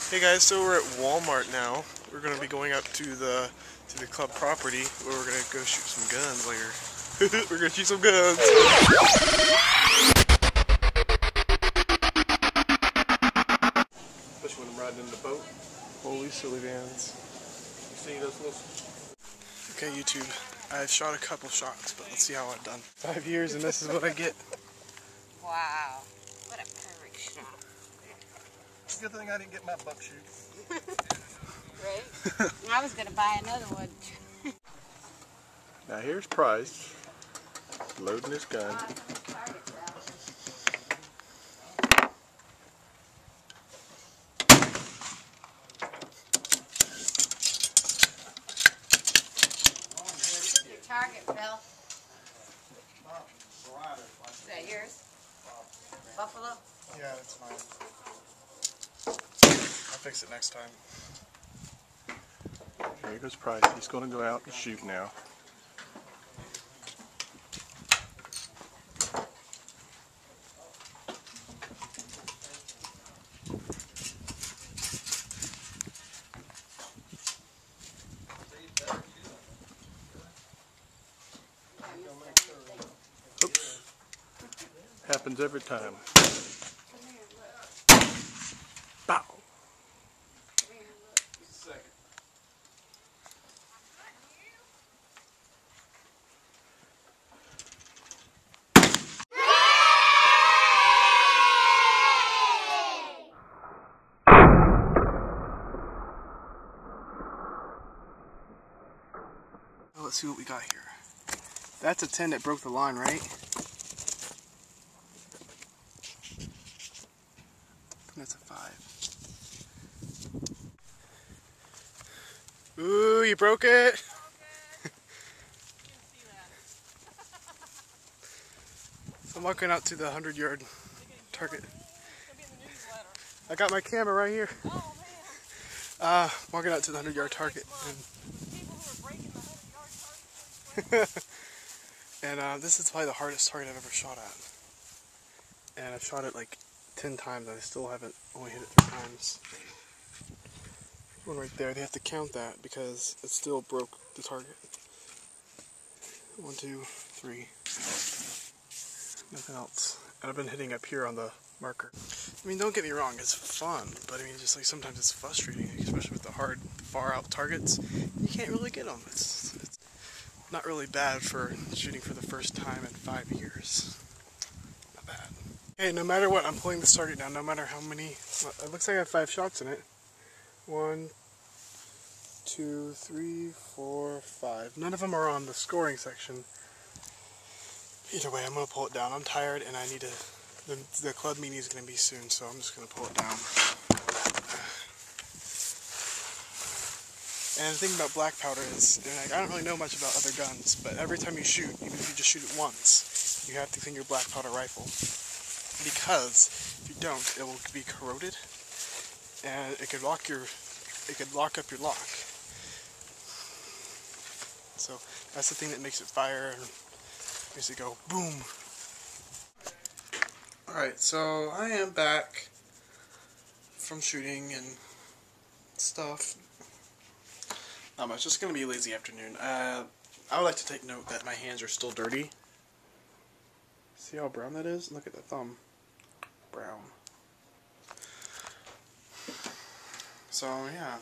Hey guys, so we're at Walmart now. We're gonna be going up to the club property where we're gonna go shoot some guns later. We're gonna shoot some guns. Especially when I'm riding in the boat. Holy silly vans. You see those little... Okay, YouTube. I've shot a couple shots, but let's see how I've done. 5 years and this is what I get. Wow. What a perfect shot. Good thing I didn't get my buck shoot. Right? I was going to buy another one. Now here's Price loading his gun. Your target, Phil. Is that yours? Buffalo? Yeah, that's mine. I'll fix it next time. Here goes Price. He's going to go out and shoot now. Oops. Happens every time. Bow. Let's see what we got here. That's a 10 that broke the line, right? That's a 5. Ooh, you broke it! So I'm walking out to the 100-yard target. I got my camera right here. Walking out to the 100-yard target. And this is probably the hardest target I've ever shot at. And I've shot it like 10 times and I still haven't only hit it 3 times. One right there, they have to count that because it still broke the target. 1, 2, 3. Nothing else. And I've been hitting up here on the marker. I mean, don't get me wrong, it's fun, but I mean, just like sometimes it's frustrating, especially with the hard, far out targets. You can't really get them. It's not really bad for shooting for the first time in 5 years. Not bad. Hey, no matter what, I'm pulling this target down, no matter how many. Well, it looks like I have 5 shots in it. 1, 2, 3, 4, 5. None of them are on the scoring section. Either way, I'm going to pull it down. I'm tired and I need to. The club meeting is going to be soon, so I'm just going to pull it down. And the thing about black powder is, like, I don't really know much about other guns, but every time you shoot, even if you just shoot it once, you have to clean your black powder rifle. Because if you don't, it will be corroded, and it could lock up your lock. So that's the thing that makes it fire and makes it go boom. Alright, so I am back from shooting and stuff. Not much, just going to be a lazy afternoon. I would like to take note that my hands are still dirty. See how brown that is? Look at the thumb. Brown. So, yeah.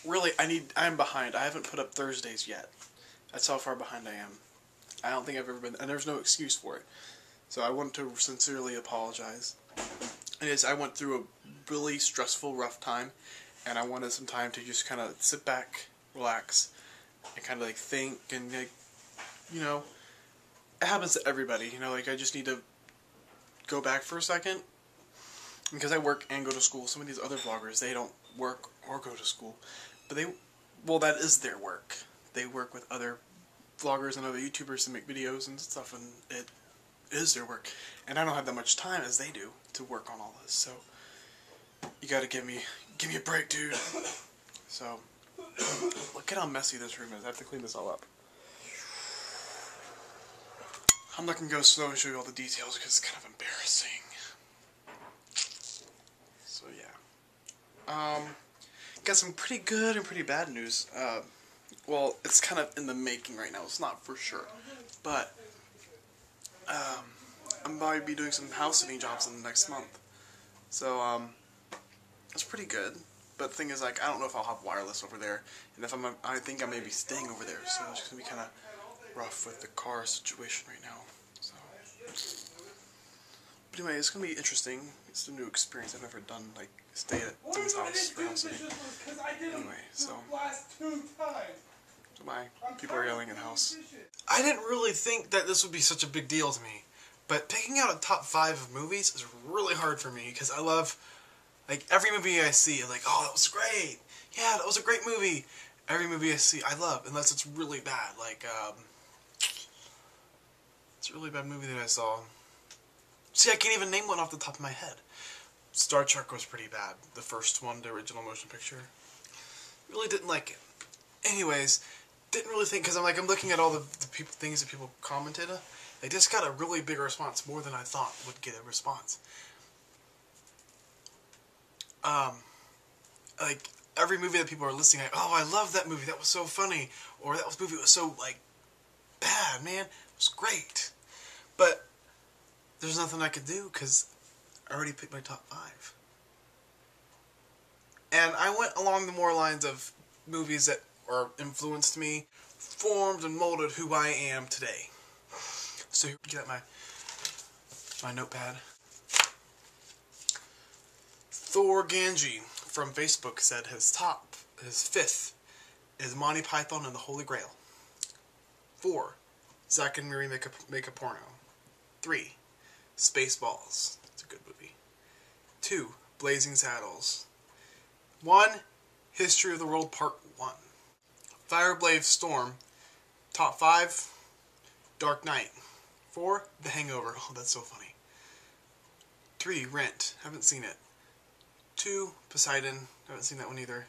Really, I'm behind. I haven't put up Thursdays yet. That's how far behind I am. I don't think I've ever been, and there's no excuse for it. So I want to sincerely apologize. I went through a really stressful, rough time. And I wanted some time to just kind of sit back, relax, and kind of like think and like, you know, it happens to everybody, you know, like I just need to go back for a second because I work and go to school. Some of these other vloggers, they don't work or go to school, but well, that is their work. They work with other vloggers and other YouTubers to make videos and stuff, and it is their work. And I don't have that much time as they do to work on all this, so you gotta give me a break, dude. So, look at how messy this room is. I have to clean this all up. I'm not gonna go slow and show you all the details because it's kind of embarrassing. So yeah. Got some pretty good and pretty bad news. Well, it's kind of in the making right now. It's not for sure, but I'm about to be doing some house sitting jobs in the next month. So it's pretty good. But the thing is, like, I don't know if I'll have wireless over there, and if I think I may be staying over there. So it's just gonna be kind of rough with the car situation right now. So, but anyway, it's gonna be interesting. It's a new experience. I've never done, like, stay at someone's house for house sitting. Anyway, so goodbye. People are yelling in the house. I didn't really think that this would be such a big deal to me, but picking out a top 5 of movies is really hard for me because I love, like, every movie I see, like, oh, that was great. Yeah, that was a great movie. Every movie I see, I love, unless it's really bad. Like, it's a really bad movie that I saw. See, I can't even name one off the top of my head. Star Trek was pretty bad. The first one, the original motion picture. Really didn't like it. Anyways, didn't really think, because I'm looking at all the things that people commented. They just got a really big response, more than I thought would get a response. Like, every movie that people are listing, like, oh, I love that movie, that was so funny, or that movie was so, like, bad, man, it was great. But there's nothing I could do, because I already picked my top 5. And I went along the more lines of movies that influenced me, formed and molded who I am today. So here, get my notepad. Thor Ganji from Facebook said his 5th is Monty Python and the Holy Grail. 4, Zack and Miri make a porno. 3, Spaceballs. It's a good movie. 2, Blazing Saddles. 1, History of the World Part 1. Fireblade Storm. Top 5, Dark Knight. 4, The Hangover. Oh, that's so funny. 3, Rent. Haven't seen it. 2, Poseidon. Haven't seen that one either.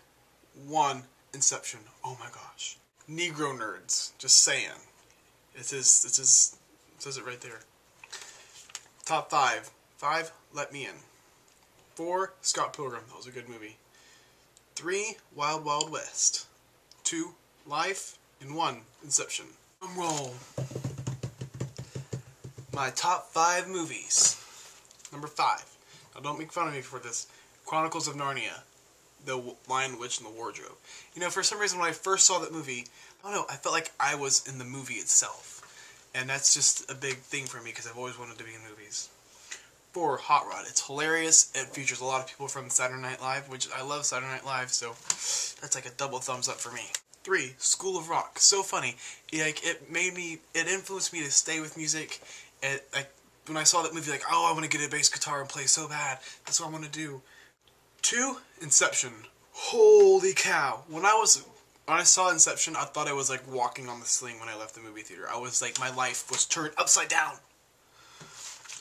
1, Inception. Oh my gosh. Negro Nerds. Just saying. It says it right there. Top 5. 5, Let Me In. 4, Scott Pilgrim. That was a good movie. 3, Wild Wild West. 2, Life. And 1, Inception. Roll. My top 5 movies. Number 5. Now don't make fun of me for this. Chronicles of Narnia. The Lion, the Witch, and the Wardrobe. You know, for some reason when I first saw that movie, I don't know, I felt like I was in the movie itself. And that's just a big thing for me because I've always wanted to be in movies. 4, Hot Rod. It's hilarious. It features a lot of people from Saturday Night Live, which I love Saturday Night Live, so that's like a double thumbs up for me. 3, School of Rock. So funny. It influenced me to stay with music. When I saw that movie, like, oh, I want to get a bass guitar and play so bad. That's what I want to do. 2, Inception. Holy cow. When I saw Inception, I thought I was like walking on the sling when I left the movie theater. I was like, my life was turned upside down.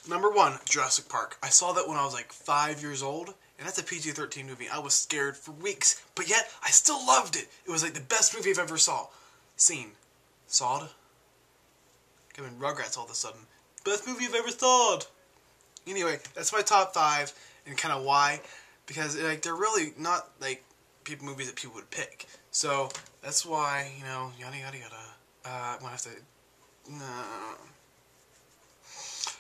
Number 1, Jurassic Park. I saw that when I was like 5 years old, and that's a PG-13 movie. I was scared for weeks, but yet I still loved it. It was like the best movie I've ever seen. Sawed? I'm in Rugrats all of a sudden. Best movie I've ever saw. Anyway, that's my top 5, and kind of why. Because like they're really not like movies that people would pick. So that's why, you know, yada yada yada. I'm gonna have to.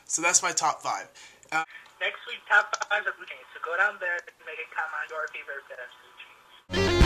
So that's my top 5. Next week, top 5 of movies. So go down there and make a comment on your favorite best movie.